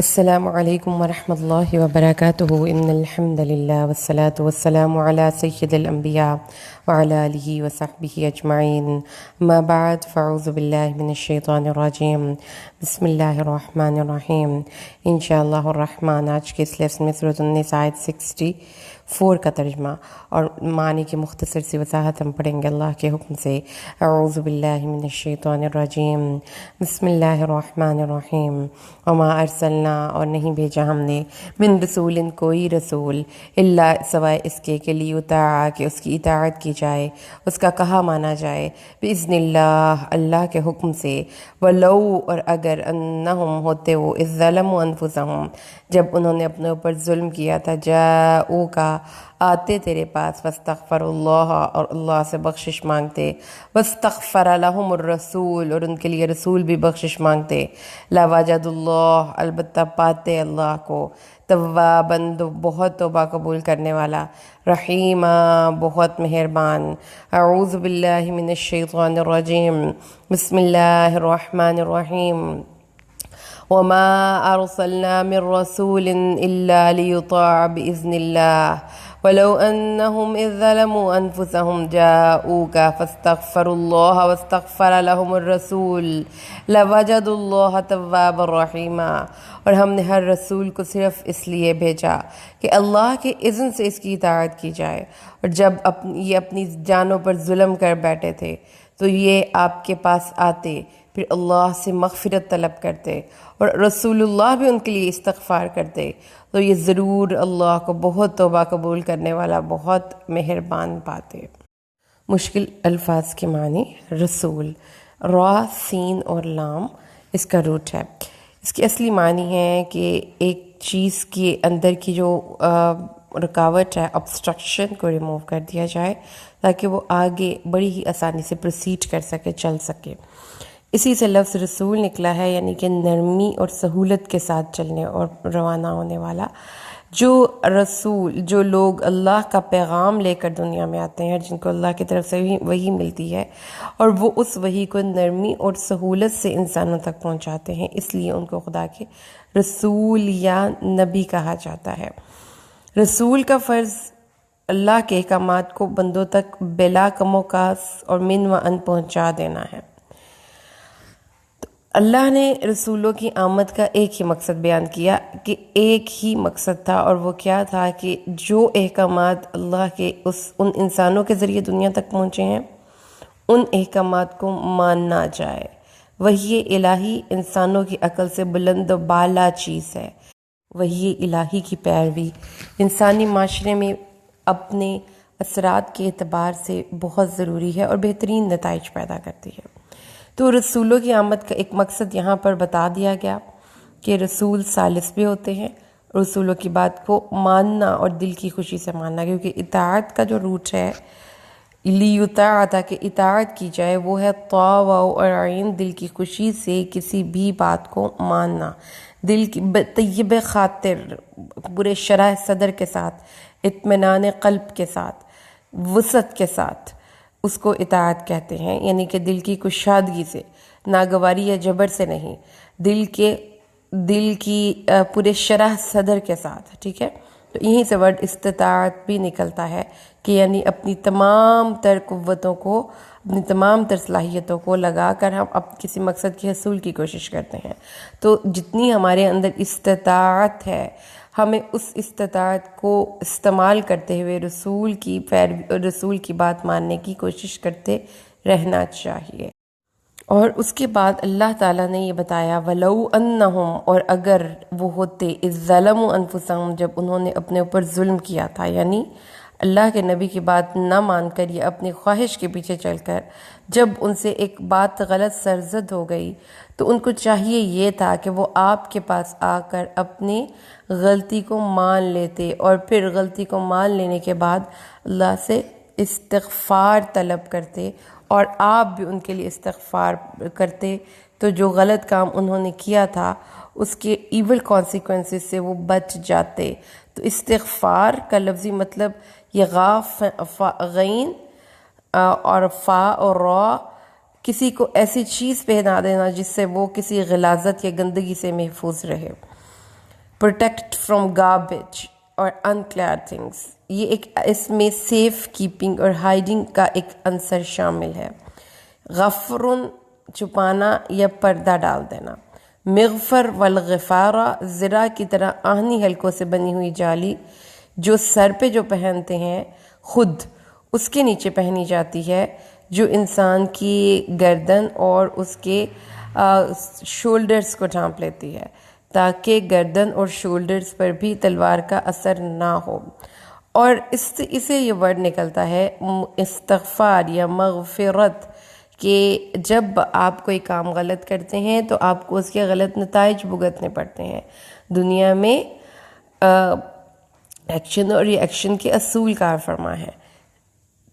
السلام علیکم ورحمۃ اللہ وبرکاتہ ان الحمد للہ والصلاة والسلام علی سید الانبیاء وعلی آلہ وصحبہ اجمعین اما بعد فاعوذ باللہ من الشیطان الرجیم بسم اللہ الرحمن الرحیم انشاءاللہ الرحمن آج کے اس لیسن میں سورۃ النساء آیت 64 کا ترجمہ اور معنی کی مختصر سی وضاحت ہم پڑھیں گے اللہ کے حکم سے۔ اعوذ باللہ من الشیطان الرجیم بسم اللہ الرحمن الرحیم وما ارسلنا اور نہیں بھیجا ہم نے من رسول کوئی رسول الا سوائے اس کے لیطاع کہ اس کی اطاعت کی جائے، اس کا کہا مانا جائے، باذن اللہ اللہ کے حکم سے، ولو اور اگر انہم ہوتے وہ اذ ظلموا انفسہم جب انہوں نے اپنے اوپر ظلم کیا تھا، جاؤکا آتے تیرے پاس، واستغفر اللہ اور اللہ سے بخشش مانگتے، واستغفر لہم الرسول اور ان کے لیے رسول بھی بخشش مانگتے، لوجد اللہ البتہ پاتے اللہ کو، تواباً بہت توبہ قبول کرنے والا، رحیمہ بہت مہربان۔ اعوذ باللہ من الشیطان الرجیم بسم اللہ الرحمن الرحیم وما ارسلنا من رسول الا ليطاع باذن الله ولو انهم اذ ظلموا انفسهم جاءوك فاستغفروا الله واستغفر لهم الرسول لوجدوا الله توابا رحيما، اور ہم نے ہر رسول کو صرف اس لیے بھیجا کہ اللہ کے اذن سے اس کی اطاعت کی جائے، اور جب یہ اپنی جانوں پر ظلم کر بیٹھے تھے تو یہ آپ کے پاس آتے، پھر اللہ سے مغفرت طلب کرتے اور رسول اللہ بھی ان کے لیے استغفار کرتے، تو یہ ضرور اللہ کو بہت توبہ قبول کرنے والا، بہت مہربان پاتے۔ مشکل الفاظ کے معنی: رسول، را سین اور لام اس کا روٹ ہے۔ اس کی اصلی معنی ہے کہ ایک چیز کے اندر کی جو رکاوٹ ہے، obstruction کو ریموو کر دیا جائے تاکہ وہ آگے بڑی ہی آسانی سے پروسیڈ کر سکے، چل سکے۔ اسی سے لفظ رسول نکلا ہے، یعنی کہ نرمی اور سہولت کے ساتھ چلنے اور روانہ ہونے والا۔ جو لوگ اللہ کا پیغام لے کر دنیا میں آتے ہیں، جن کو اللہ کی طرف سے وحی ملتی ہے، اور وہ اس وحی کو نرمی اور سہولت سے انسانوں تک پہنچاتے ہیں، اس لیے ان کو خدا کے رسول یا نبی کہا جاتا ہے۔ رسول کا فرض اللہ کے احکامات کو بندوں تک بلا کم و کاس اور من و ان پہنچا دینا ہے۔ اللہ نے رسولوں کی آمد کا ایک ہی مقصد بیان کیا کہ ایک ہی مقصد تھا، اور وہ کیا تھا کہ جو احکامات اللہ کے ان انسانوں کے ذریعے دنیا تک پہنچے ہیں، ان احکامات کو ماننا جائے۔ وحی الہی انسانوں کی عقل سے بلند و بالا چیز ہے۔ وحی الہی کی پیروی انسانی معاشرے میں اپنے اثرات کے اعتبار سے بہت ضروری ہے اور بہترین نتائج پیدا کرتی ہے۔ تو رسولوں کی آمد کا ایک مقصد یہاں پر بتا دیا گیا کہ رسول ثالث بھی ہوتے ہیں، رسولوں کی بات کو ماننا اور دل کی خوشی سے ماننا، کیونکہ اطاعت کا جو روٹ ہے، لیطاع تاکہ اطاعت کی جائے، وہ ہے طاع و عین، دل کی خوشی سے کسی بھی بات کو ماننا، دل کی طیب خاطر، پورے شرح صدر کے ساتھ، اطمینان قلب کے ساتھ، وسعت کے ساتھ، اس کو اطاعت کہتے ہیں، یعنی کہ دل کی کشادگی سے، ناگواری یا جبر سے نہیں، دل کی پورے شرح صدر کے ساتھ، ٹھیک ہے۔ تو یہیں سے ورڈ استطاعت بھی نکلتا ہے کہ یعنی اپنی تمام تر قوتوں کو، اپنی تمام تر صلاحیتوں کو لگا کر ہم کسی مقصد کی حصول کی کوشش کرتے ہیں۔ تو جتنی ہمارے اندر استطاعت ہے، ہمیں اس استطاعت کو استعمال کرتے ہوئے رسول کی بات ماننے کی کوشش کرتے رہنا چاہیے۔ اور اس کے بعد اللہ تعالیٰ نے یہ بتایا، وَلَوْ أَنَّهُمْ اور اگر وہ ہوتے، اِذْ ظَلَمُوا أَنفُسَهُمْ جب انہوں نے اپنے اوپر ظلم کیا تھا، یعنی اللہ کے نبی کی بات نہ مان کر یا اپنی خواہش کے پیچھے چل کر جب ان سے ایک بات غلط سرزد ہو گئی، تو ان کو چاہیے یہ تھا کہ وہ آپ کے پاس آ کر اپنی غلطی کو مان لیتے، اور پھر غلطی کو مان لینے کے بعد اللہ سے استغفار طلب کرتے، اور آپ بھی ان کے لیے استغفار کرتے، تو جو غلط کام انہوں نے کیا تھا اس کے ایول کانسیکوینسز سے وہ بچ جاتے۔ تو استغفار کا لفظی مطلب یہ غین اور فا اور را، کسی کو ایسی چیز پہنا دینا جس سے وہ کسی غلاظت یا گندگی سے محفوظ رہے۔ پروٹیکٹ فرام گاربیج اور unclear things. یہ ایک اس میں سیف کیپنگ اور ہائیڈنگ کا ایک عنصر شامل ہے. غفرن چھپانا یا پردہ ڈال دینا. مغفر والغفارہ زرہ کی طرح آہنی حلقوں سے بنی ہوئی جالی جو سر پہ جو پہنتے ہیں خود اس کے نیچے پہنی جاتی ہے جو انسان کی گردن اور اس کے شولڈرز کو ڈھانپ لیتی ہے تاکہ گردن اور شولڈرز پر بھی تلوار کا اثر نہ ہو. اور اسے یہ ورڈ نکلتا ہے استغفار یا مغفرت کہ جب آپ کوئی کام غلط کرتے ہیں تو آپ کو اس کے غلط نتائج بھگتنے پڑتے ہیں. دنیا میں ایکشن اور ری ایکشن کے اصول کار فرما ہے،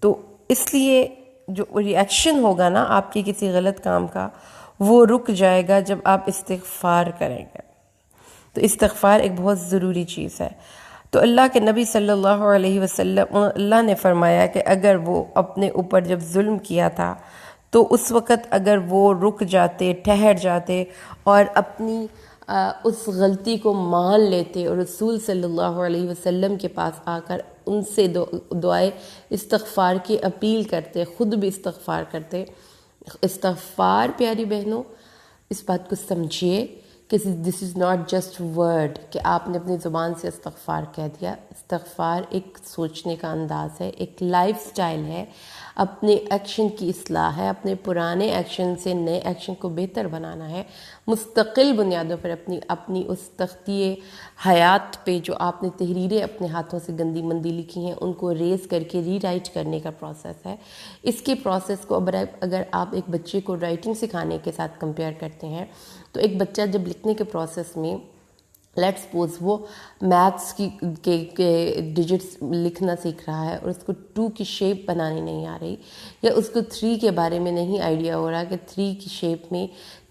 تو اس لیے جو ری ایکشن ہوگا نا آپ کے کسی غلط کام کا وہ رک جائے گا جب آپ استغفار کریں گے. تو استغفار ایک بہت ضروری چیز ہے. تو اللہ کے نبی صلی اللہ علیہ وسلم اللہ نے فرمایا کہ اگر وہ اپنے اوپر جب ظلم کیا تھا تو اس وقت اگر وہ رک جاتے، ٹھہر جاتے اور اپنی اس غلطی کو مان لیتے اور رسول صلی اللہ علیہ وسلم کے پاس آ کر ان سے دعائے استغفار کی اپیل کرتے، خود بھی استغفار کرتے. استغفار پیاری بہنوں اس بات کو سمجھیے کہ دس از ناٹ جسٹ ورڈ کہ آپ نے اپنی زبان سے استغفار کہہ دیا. استغفار ایک سوچنے کا انداز ہے، ایک لائف سٹائل ہے، اپنے ایکشن کی اصلاح ہے، اپنے پرانے ایکشن سے نئے ایکشن کو بہتر بنانا ہے. مستقل بنیادوں پر اپنی اس تختی حیات پہ جو آپ نے تحریریں اپنے ہاتھوں سے گندی مندی لکھی ہیں ان کو ریز کر کے ری رائٹ کرنے کا پروسیس ہے. اس کے پروسیس کو اگر آپ ایک بچے کو رائٹنگ سکھانے کے ساتھ کمپیئر کرتے ہیں تو ایک بچہ جب لکھنے کے پروسیس میں لیٹ سپوز وہ میتھس کے ڈیجٹس لکھنا سیکھ رہا ہے اور اس کو 2 کی شیپ بنانی نہیں آ رہی یا اس کو 3 کے بارے میں نہیں آئیڈیا ہو رہا کہ 3 کی شیپ میں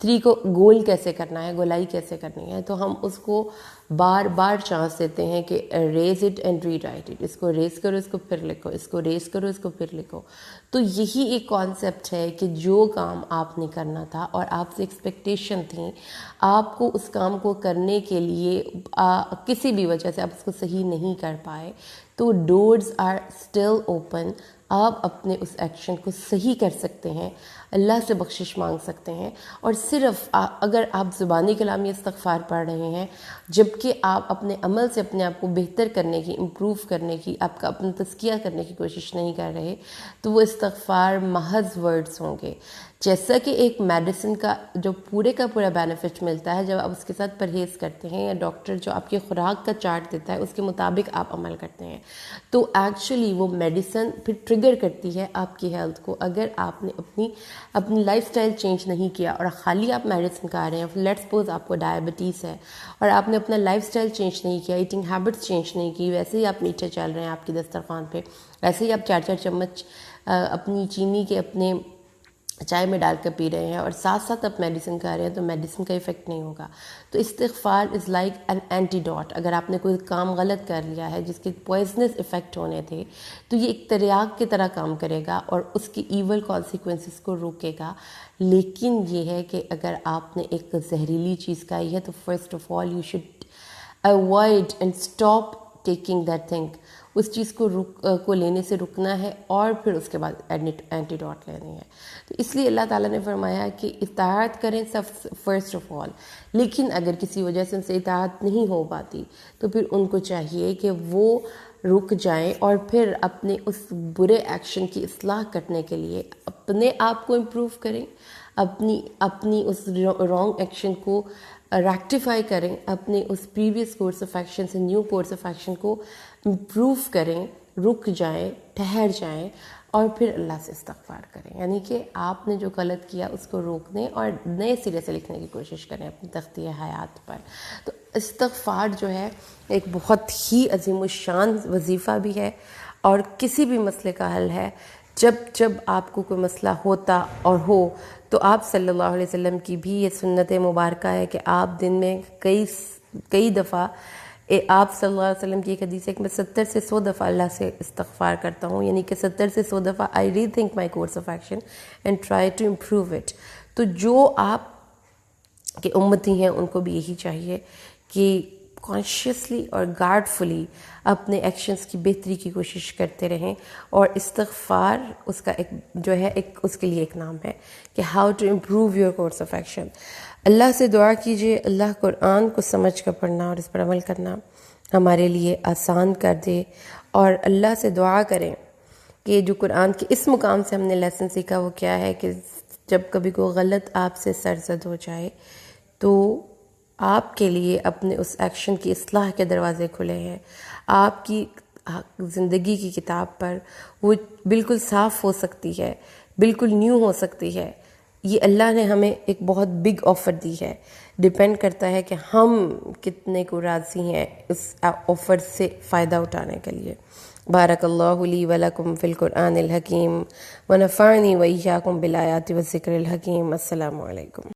3 کو گول کیسے کرنا ہے، گولائی کیسے کرنی ہے، تو ہم اس کو بار بار چانس دیتے ہیں کہ raise it and rewrite it. اس کو ریز کرو، اس کو پھر لکھو، اس کو ریز کرو، اس کو پھر لکھو. تو یہی ایک کانسیپٹ ہے کہ جو کام آپ نے کرنا تھا اور آپ سے ایکسپیکٹیشن تھیں، آپ کو اس کام کو کرنے کے لیے کسی بھی وجہ سے آپ اس کو صحیح نہیں کر پائے تو ڈورز آر اسٹل اوپن. آپ اپنے اس ایکشن کو صحیح کر سکتے ہیں، اللہ سے بخشش مانگ سکتے ہیں. اور صرف اگر آپ زبانی کلامی استغفار پڑھ رہے ہیں جبکہ آپ اپنے عمل سے اپنے آپ کو بہتر کرنے کی، امپروو کرنے کی، آپ کا اپنا تزکیہ کرنے کی کوشش نہیں کر رہے تو وہ استغفار محض ورڈز ہوں گے. جیسا کہ ایک میڈیسن کا جو پورے کا پورا بینیفٹ ملتا ہے جب آپ اس کے ساتھ پرہیز کرتے ہیں یا ڈاکٹر جو آپ کی خوراک کا چارٹ دیتا ہے اس کے مطابق آپ عمل کرتے ہیں تو ایکچولی وہ میڈیسن پھر ٹریگر کرتی ہے آپ کی ہیلتھ کو. اگر آپ نے اپنی لائف سٹائل چینج نہیں کیا اور خالی آپ میڈیسن کھا رہے ہیں، لیٹ سپوز آپ کو ڈائبٹیز ہے اور آپ نے اپنا لائف سٹائل چینج نہیں کیا، ایٹنگ ہیبٹس چینج نہیں کی، ویسے ہی آپ میٹھے چل رہے ہیں آپ کی دسترخوان پہ، ویسے ہی آپ 4 چمچ اپنی چینی کے اپنے چائے میں ڈال کر پی رہے ہیں اور ساتھ ساتھ آپ میڈیسن کھا رہے ہیں تو میڈیسن کا ایفیکٹ نہیں ہوگا. تو استغفار is like an entity dot. اگر آپ نے کوئی کام غلط کر لیا ہے جس کے پوائزنس ایفیکٹ ہونے تھے تو یہ ایک تریاق کی طرح کام کرے گا اور اس کی ایول کانسیکوینسز کو روکے گا. لیکن یہ ہے کہ اگر آپ نے ایک زہریلی چیز کھائی ہے تو first of all you should avoid and stop taking that thing. اس چیز کو لینے سے رکنا ہے اور پھر اس کے بعد اینٹی ڈاٹ لینی ہے. تو اس لیے اللہ تعالیٰ نے فرمایا کہ اطاعت کریں سب فرسٹ آف آل. لیکن اگر کسی وجہ سے ان سے اطاعت نہیں ہو پاتی تو پھر ان کو چاہیے کہ وہ رک جائیں اور پھر اپنے اس برے ایکشن کی اصلاح کرنے کے لیے اپنے آپ کو امپروو کریں، اپنی اس رانگ ایکشن کو ریکٹیفائی کریں، اپنے اس پریویس کورس آف ایکشن سے نیو کورس آف ایکشن کو امپروو کریں، رک جائیں، ٹھہر جائیں اور پھر اللہ سے استغفار کریں. یعنی کہ آپ نے جو غلط کیا اس کو روکنے اور نئے سرے سے لکھنے کی کوشش کریں اپنی تختی حیات پر. تو استغفار جو ہے ایک بہت ہی عظیم الشان وظیفہ بھی ہے اور کسی بھی مسئلے کا حل ہے. جب آپ کو کوئی مسئلہ ہوتا اور ہو تو آپ صلی اللہ علیہ وسلم کی بھی یہ سنت مبارکہ ہے کہ آپ دن میں کئی دفعہ آپ صلی اللہ علیہ وسلم کی ایک حدیث ہے کہ میں 70 سے 100 دفعہ اللہ سے استغفار کرتا ہوں. یعنی کہ 70 سے 100 دفعہ I rethink my course of action and try to improve it. تو جو آپ کے امتی ہیں ان کو بھی یہی چاہیے کہ کانشیسلی اور گارڈفلی اپنے ایکشنز کی بہتری کی کوشش کرتے رہیں. اور استغفار اس کا ایک جو ہے ایک اس کے لیے ایک نام ہے کہ how to improve your course of action. اللہ سے دعا کیجیے اللہ قرآن کو سمجھ کر پڑھنا اور اس پر عمل کرنا ہمارے لیے آسان کر دے. اور اللہ سے دعا کریں کہ جو قرآن کے اس مقام سے ہم نے لیسن سیکھا وہ کیا ہے کہ جب کبھی کوئی غلط آپ سے سرزد ہو جائے تو آپ کے لیے اپنے اس ایکشن کی اصلاح کے دروازے کھلے ہیں. آپ کی زندگی کی کتاب پر وہ بالکل صاف ہو سکتی ہے، بالکل نیو ہو سکتی ہے. یہ اللہ نے ہمیں ایک بہت بگ آفر دی ہے. ڈیپینڈ کرتا ہے کہ ہم کتنے کو راضی ہیں اس آفر سے فائدہ اٹھانے کے لیے. بارک اللہ لی ولکم فی القرآن الحکیم ونفعنی وإیاکم بالآیات والذکر الحکیم. السلام علیکم.